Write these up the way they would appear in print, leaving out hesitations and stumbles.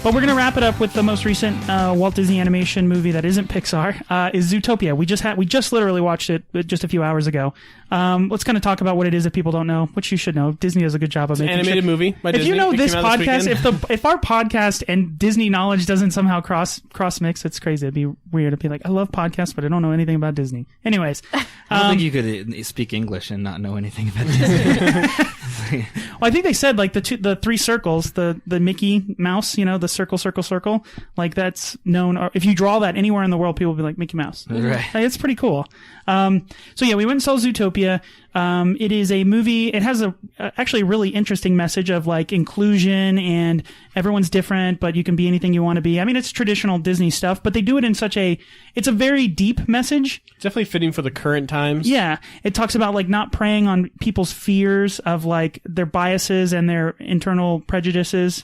But we're gonna wrap it up with the most recent Walt Disney animation movie that isn't Pixar. Is Zootopia. We just literally watched it just a few hours ago. Let's kind of talk about what it is if people don't know, which you should know. Disney does a good job of making animated movie by If Disney. you know It this came out podcast, weekend. if our podcast and Disney knowledge doesn't somehow cross mix, it's crazy. It'd be weird. It'd be like, I love podcasts, but I don't know anything about Disney. Anyways, I don't think you could speak English and not know anything about Disney. well, I think they said like the three circles, the Mickey Mouse, you know, the circle, like that's known. Or if you draw that anywhere in the world, people will be like Mickey Mouse. Right. Like, it's pretty cool. So yeah, we went and saw Zootopia. It is a movie. It has actually a really interesting message of like inclusion and everyone's different, but you can be anything you want to be. I mean, it's traditional Disney stuff, but they do it in it's a very deep message. Definitely fitting for the current times. Yeah. It talks about like not preying on people's fears of like their biases and their internal prejudices.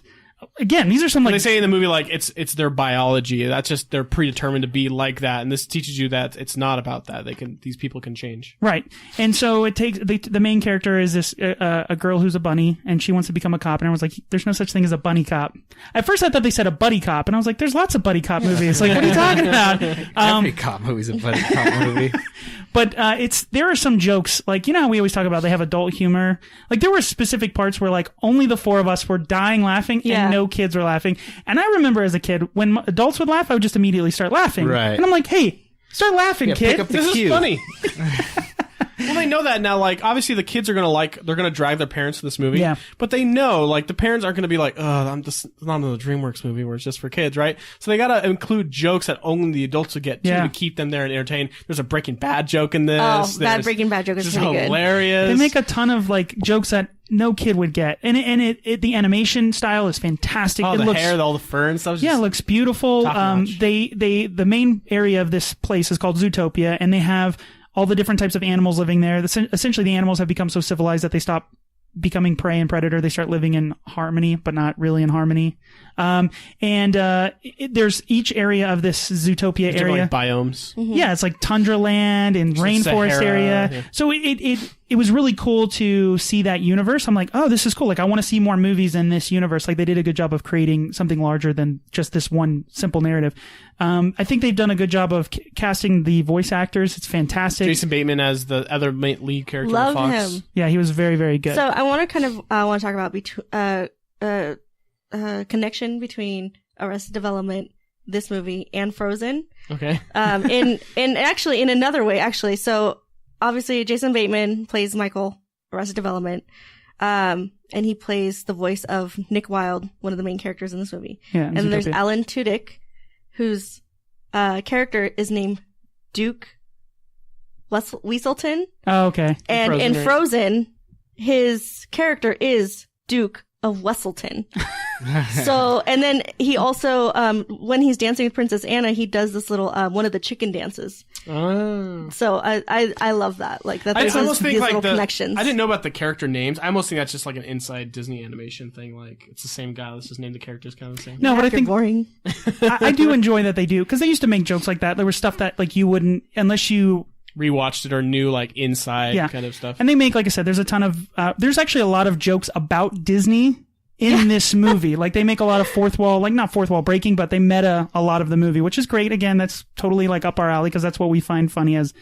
Again, these are some like they say in the movie, like it's their biology. That's just they're predetermined to be like that, and this teaches you that it's not about that. These people can change. Right, and so it takes the main character is this a girl who's a bunny, and she wants to become a cop, and I was like, "There's no such thing as a bunny cop." At first, I thought they said a buddy cop, and I was like, "There's lots of buddy cop movies. Like, what are you talking about?" Every cop movie's a buddy cop movie. But there are some jokes, like, you know how we always talk about they have adult humor? Like, there were specific parts where, like, only the four of us were dying laughing and no kids were laughing. And I remember as a kid, when adults would laugh, I would just immediately start laughing. Right. And I'm like, hey, start laughing, kid. Pick up the This cue. is funny. Well, they know that now. Like, obviously, the kids are they're gonna drive their parents to this movie. Yeah. But they know, like, the parents aren't gonna be like, "Oh, I'm just not in the DreamWorks movie where it's just for kids," right? So they gotta include jokes that only the adults would get to keep them there and entertained. There's a Breaking Bad joke in this. Oh, that Breaking Bad joke is just pretty good. hilarious. They make a ton of, like, jokes that no kid would get. And the animation style is fantastic. Oh, it the looks, hair, all the fur and stuff. Yeah, it looks beautiful. Top-notch. The main area of this place is called Zootopia, and they have all the different types of animals living there. Essentially, the animals have become so civilized that they stop becoming prey and predator. They start living in harmony, but not really in harmony. There's each area of this Zootopia area. Like biomes. Mm-hmm. Yeah, it's like tundra land and rainforest Sahara, area. yeah. So it was really cool to see that universe. I'm like, oh, this is cool. Like, I want to see more movies in this universe. Like, they did a good job of creating something larger than just this one simple narrative. I think they've done a good job of casting the voice actors. It's fantastic. Jason Bateman as the other lead character. Love of Fox. him. Yeah, he was very, very good. So I want to kind of want to talk about connection between Arrested Development, this movie, and Frozen. Okay. In another way, actually. So obviously, Jason Bateman plays Michael, Arrested Development, and he plays the voice of Nick Wilde, one of the main characters in this movie. Yeah, and then there's Zootopia. Alan Tudyk, whose character is named Duke Weaselton. Oh, okay. And Frozen, in right? Frozen, his character is Duke of Wesselton. So, and then he also, when he's dancing with Princess Anna, he does this little, one of the chicken dances. Oh. So I love that. Like, that's I these almost think like little connections. I didn't know about the character names. I almost think that's just like an inside Disney animation thing. Like, it's the same guy. Let's just name the characters kind of the same. No, but I You're think boring. I do enjoy that they do, because they used to make jokes like that. There was stuff that like you wouldn't unless you. Rewatched it or knew like inside kind of stuff. And they make, like I said, there's a ton of there's actually a lot of jokes about Disney in this movie. Like, they make a lot of not fourth wall breaking, but they meta a lot of the movie, which is great. Again, that's totally like up our alley, because that's what we find funny as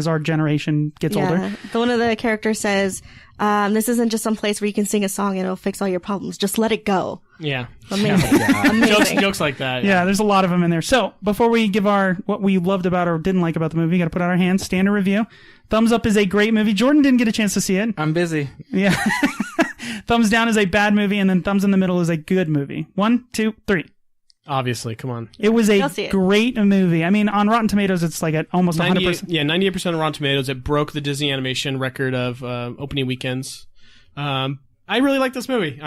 our generation gets older. One of the characters says, this isn't just some place where you can sing a song and it'll fix all your problems. Just let it go. Yeah. Amazing. Amazing. Jokes like that. Yeah, there's a lot of them in there. So before we give what we loved about or didn't like about the movie, got to put out our hands, standard review. Thumbs up is a great movie. Jordan didn't get a chance to see it. I'm busy. Yeah. Thumbs down is a bad movie, and then thumbs in the middle is a good movie. 1, 2, 3. Obviously, come on. It was I'll see it. great movie. I mean, on Rotten Tomatoes, it's like at almost 100%. Yeah, 98% of Rotten Tomatoes. It broke the Disney animation record of opening weekends. I really like this movie.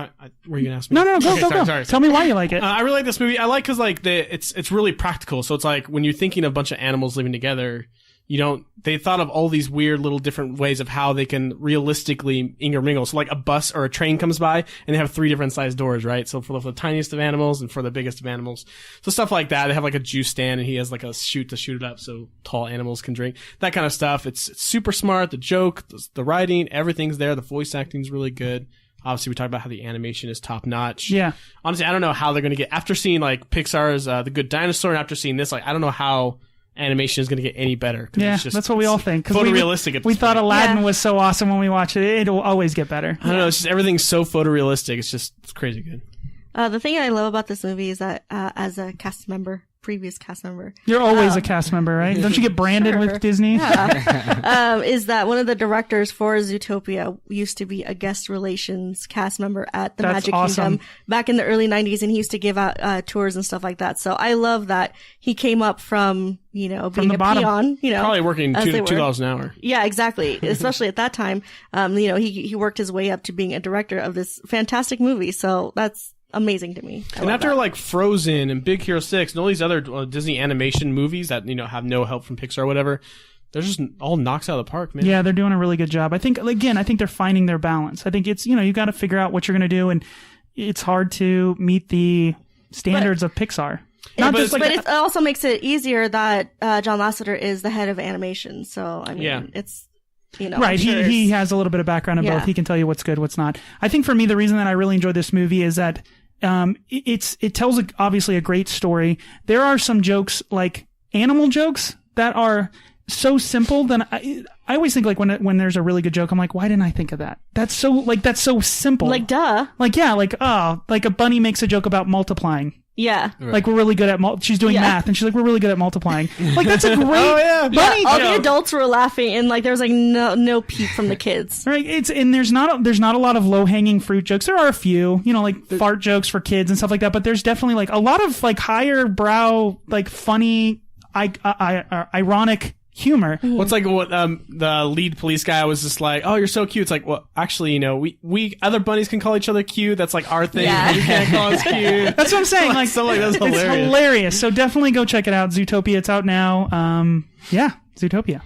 Were you gonna ask me? No, go, Okay, go, go. sorry. Tell me why you like it. I really like this movie. I like because like it's really practical. So it's like when you're thinking of a bunch of animals living together, they thought of all these weird little different ways of how they can realistically intermingle. So like a bus or a train comes by and they have 3 different sized doors, right? So for the tiniest of animals and for the biggest of animals. So stuff like that. They have like a juice stand and he has like a chute to shoot it up so tall animals can drink. That kind of stuff. It's super smart. The joke, the writing, everything's there. The voice acting's really good. Obviously, we talked about how the animation is top notch. Yeah. Honestly, I don't know how they're going to get, after seeing like Pixar's The Good Dinosaur and after seeing this, like I don't know how animation is going to get any better. Yeah, that's what we all think. Photorealistic. We thought Aladdin was so awesome when we watched it. It'll always get better. I don't know. It's just everything's so photorealistic. It's crazy good. The thing I love about this movie is that as a previous cast member. You're always a cast member, right? Don't you get branded with Disney? Yeah. Is that one of the directors for Zootopia used to be a guest relations cast member at the Magic Kingdom back in the early 90s, and he used to give out tours and stuff like that. So I love that he came up from, being a peon, Probably working $2 an hour. Yeah, exactly. Especially at that time. He worked his way up to being a director of this fantastic movie. So that's amazing to me. And after like Frozen and Big Hero 6 and all these other Disney animation movies that, have no help from Pixar or whatever, they're just all knocks out of the park, man. Yeah, they're doing a really good job. I think they're finding their balance. I think it's, you got to figure out what you're going to do, and it's hard to meet the standards of Pixar. But it also makes it easier that John Lasseter is the head of animation. So, I mean, it's... right. He has a little bit of background in both. He can tell you what's good, what's not. I think for me, the reason that I really enjoy this movie is that it tells obviously a great story. There are some jokes, like animal jokes, that are so simple. Then I always think like when there's a really good joke, I'm like, why didn't I think of that? That's so simple. Like duh. Like like a bunny makes a joke about multiplying. Yeah. Like we're really good at she's doing math and she's like, we're really good at multiplying. Like that's a great bunny joke. All the adults were laughing and like there was like no peep from the kids. Right. There's not a lot of low hanging fruit jokes. There are a few, like fart jokes for kids and stuff like that, but there's definitely like a lot of like higher brow, like funny, ironic humor. Well, it's like what the lead police guy was just like, oh, you're so cute. It's like, well, actually, we other bunnies can call each other cute. That's like our thing. Yeah. We can't call us cute. That's what I'm saying. Like something like that's hilarious. It's hilarious. So definitely go check it out. Zootopia. It's out now. Zootopia.